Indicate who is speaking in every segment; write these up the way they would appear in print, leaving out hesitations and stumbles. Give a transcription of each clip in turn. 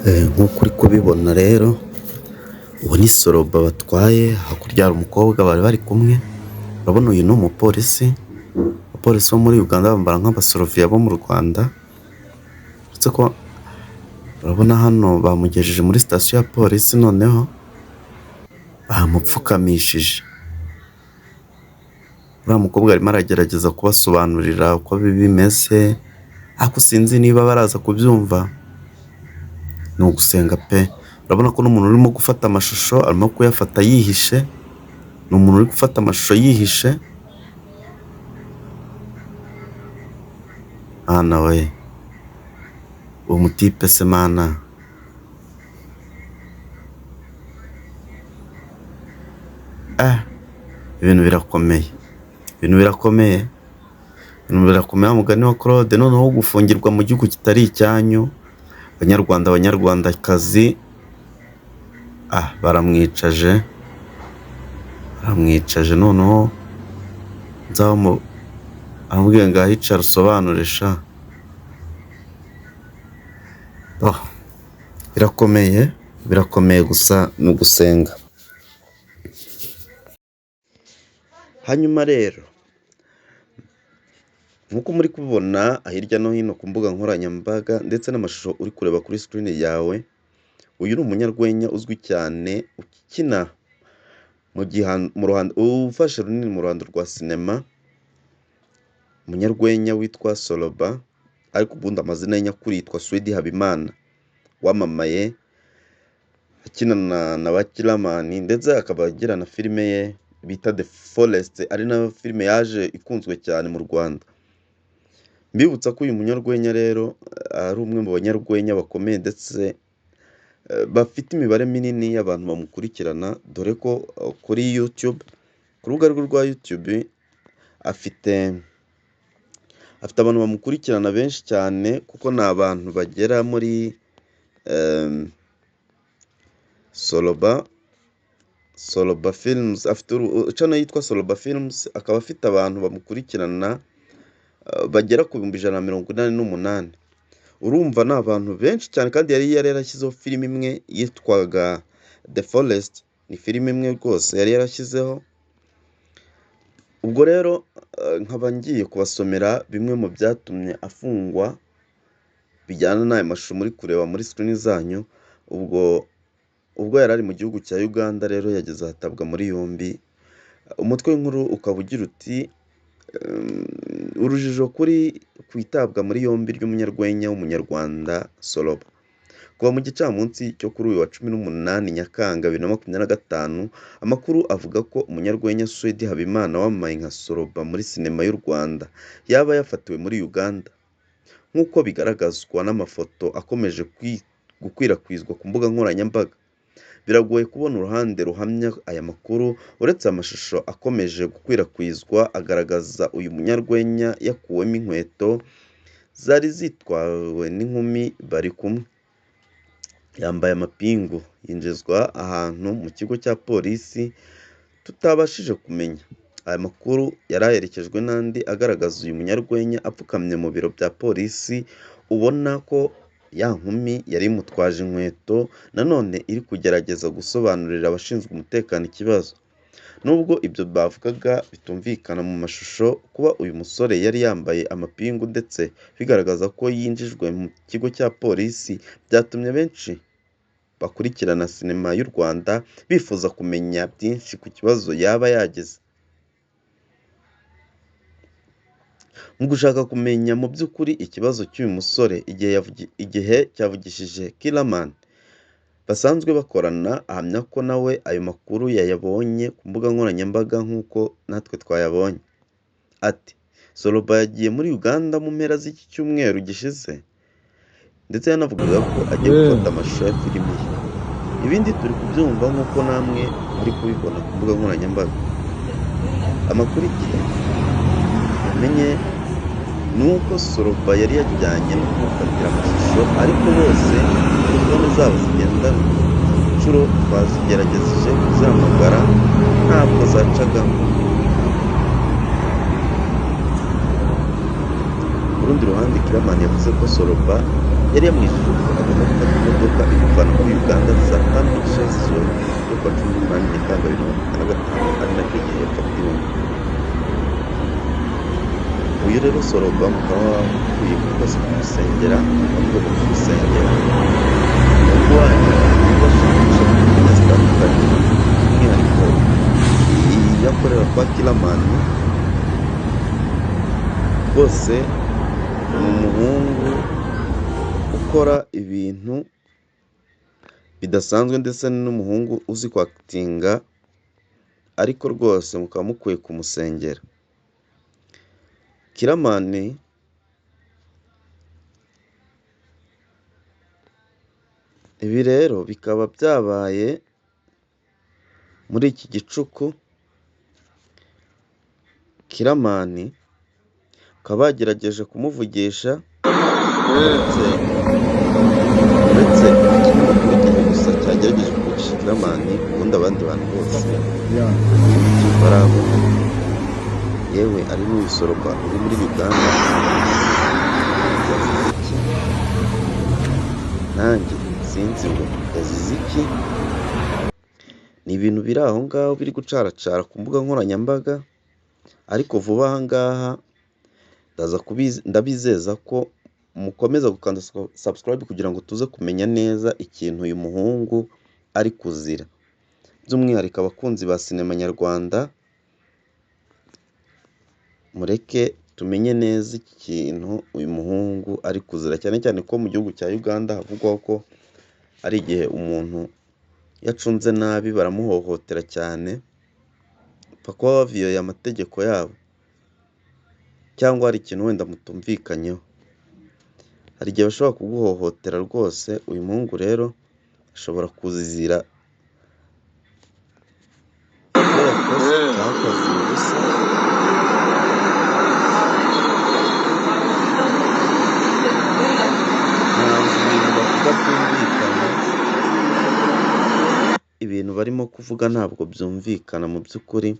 Speaker 1: Nk'uko uri kubibona rero, ubu ni Soroba batwaye, hakurya hari umukobwa bari bari kumwe, urabona uyu ni umupolisi, abapolisi bo muri Uganda bambara nk'abasoroviya bo mu Rwanda, uretse ko urabona hano bamugejeje muri sitasiyo ya polisi, noneho bamupfukamishije. Uriya mukobwa arimo aragerageza kubasobanurira uko bimeze, ariko sinzi niba baraza kubyumva. Ni ugusenga pe. Urabona ko n'umuntu urimo gufata amashusho arimo kuyafata yihishe, ni umuntu uri gufata amashusho yihishe. Mana we, uwo mutipe se mana. Ibintu birakomeye, ibintu birakomeye, ibintu birakomeye. Mugani wa Claude, noneho gufungirwa mu gihugu kitari icyanyu. Abanyarwanda, abanyarwandakazi, baramwicaje, noneho aramubwiye ngo ahicara usobanure sha. Birakomeye, birakomeye, gusa ni ugusenga. Hanyuma rero, nk'uko muri kubibona hirya no hino ku mbuga nkoranyambaga ndetse n'amashusho uri kureba kuri screen yawe, uyu ni umunyarwenya uzwi cyane ukina mu ruhando, ufashe runini mu ruhando rwa sinema, umunyarwenya witwa Soroba, ariko ubundi amazina ye nyakuri yitwa Swedi Habimana, wamamaye akina na ba Kiramani, ndetse akaba agira na filime ye bita The Forest, ari na filime yaje ikunzwe cyane mu Rwanda. Mbibutsa ko uyu munyarwenya rero ari umwe mu banyarwenya bakomeye, ndetse bafite imibare minini y'abantu bamukurikirana, dore ko kuri YouTube, ku rubuga rwe rwa YouTube, afite abantu bamukurikirana benshi cyane, kuko ni abantu bagera muri Soroba Films, afite channel yitwa Soroba Films, akaba afite abantu bamukurikirana bagera ku 188. Urumva ni abantu benshi cyane, kandi yari yarashyizeho filime imwe yitwaga The Forest, ni filime imwe rwose yari yarashyizeho. Ubwo rero nkaba ngiye kubasomera bimwe mu byatumye afungwa, bijyana n'aya mashusho muri kureba muri screen zanyu. Ubwo yari ari mu gihugu cya Uganda rero yageze ahatabwa muri yombi. Umutwe w'inkuru ukaba ugira uti urujijo ku itabwa muri yombi ry'umunyarwenya w'umunyarwanda Soroba. Kuva mu gicamunsi cyo kuri uyu wa 18 Nyakanga 2025, amakuru avuga ko umunyarwenya Swedi Habimana wamamaye nka Soroba muri sinema y'u Rwanda yaba yafatiwe muri Uganda, nk'uko bigaragazwa n'amafoto akomeje gukwirakwizwa ku mbuga nkoranyambaga. Biragoye kubona uruhande ruhamya aya makuru, uretse amashusho akomeje gukwirakwizwa agaragaza uyu munyarwenya yakuwemo inkweto zari zitwawe n'inkumi bari kumwe. Yambaye amapingu, yinjizwa ahantu mu kigo cya polisi tutabashije kumenya. Aya makuru yari aherekejwe n'andi agaragaza uyu munyarwenya apfukamye mu biro bya polisi, ubona ko ya nkumi yari imutwaje inkweto, nanone iri kugerageza gusobanurira abashinzwe umutekano ikibazo. Nubwo ibyo bavugaga bitumvikana mu mashusho, kuba uyu musore yari yambaye amapingu ndetse bigaragaza ko yinjijwe mu kigo cya polisi, byatumye benshi bakurikirana sinema y'u Rwanda bifuza kumenya byinshi ku kibazo yaba yagize. Mu gushaka kumenya mu by'ukuri ikibazo cy'uyu musore, igihe cyavugishije Kiramani basanzwe bakorana, ahamya ko nawe ayo makuru yayabonye ku mbuga nkoranyambaga nk'uko natwe twayabonye. Ati Soroba yagiye muri Uganda mu mpera z'iki cyumweru gishize, ndetse yanavugaga ko agiye gufata amashusho ya filime ye. Ibindi turi kubyumva nk'uko namwe muri kubibona ku mbuga nkoranyambaga. Amakuru igihe yamenye ni uko Soroba yari yajyanye no kumufatira amashusho, ariko bose telefone zabo zigendanwa. Inshuro twazigerageje kuzihamagara ntabwo zacagamo. Ku rundi ruhande, Kiramani yavuze ko Soroba yari yamwishyuye gufata imodoka imuvana muri Uganda saa tanu n'igice z'ijoro yo kuwa 18 Nyakanga 2025 ari nacyo gihe yafatiwe. Uyu rero Soroba mukaba wakwiye rwose kumusengera, mukaba kumusengera nubwo wanyu bashakisha kumenya zitandukanye, by'umwihariko iyi yakorera kwa Kiramani rwose ni umuhungu ukora ibintu bidasanzwe ndetse n'umuhungu uzi kwakitinga, ariko rwose mukaba mukwiye kumusengera. Kiramani ibi rero bikaba byabaye muri iki gicuku. Kiramani bakaba bagerageje kumuvugisha uretse ikinyamakuru Igihe gusa cyagerageje kuvugisha Kiramani, ubundi abandi bantu bose barabona. Yewe ari n'uyu Soroba uri muri Uganda yazize iki nanjye sinzi ngo yazize iki. Ni ibintu biri aho ngaho biri gucaracara ku mbuga nkoranyambaga, ariko vuba aha ngaha ndabizeza ko mukomeza gukanda subscribe kugira ngo tuze kumenya neza ikintu uyu muhungu ari kuzira, by'umwihariko abakunzi ba sinema nyarwanda. Mureke tumenye neza iki kintu uyu muhungu ari kuzira, cyane cyane ko mu gihugu cya Uganda havugwaho ko ari igihe umuntu yacunze nabi baramuhohotera cyane, pfa kuba baviyoye amategeko yabo cyangwa hari ikintu wenda mutumvikanyeho. Hari igihe bashobora kuguhohotera rwose. Uyu muhungu rero ashobora kuzizira ibyo yakoze cyangwa akazira ubusa. Ntabwo ibintu bavuga byumvikana, ibintu barimo kuvuga ntabwo byumvikana mu by'ukuri,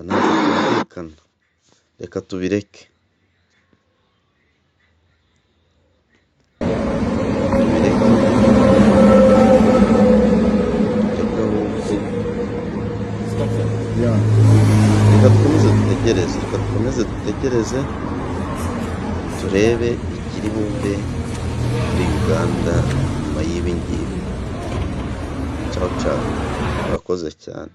Speaker 1: ntabwo byumvikana. Reka tubireke reka dukomeze dutegereze turebe ikiri bumve muri Uganda nyuma y'ibi ngibi. Ciao ciao, murakoze cyane.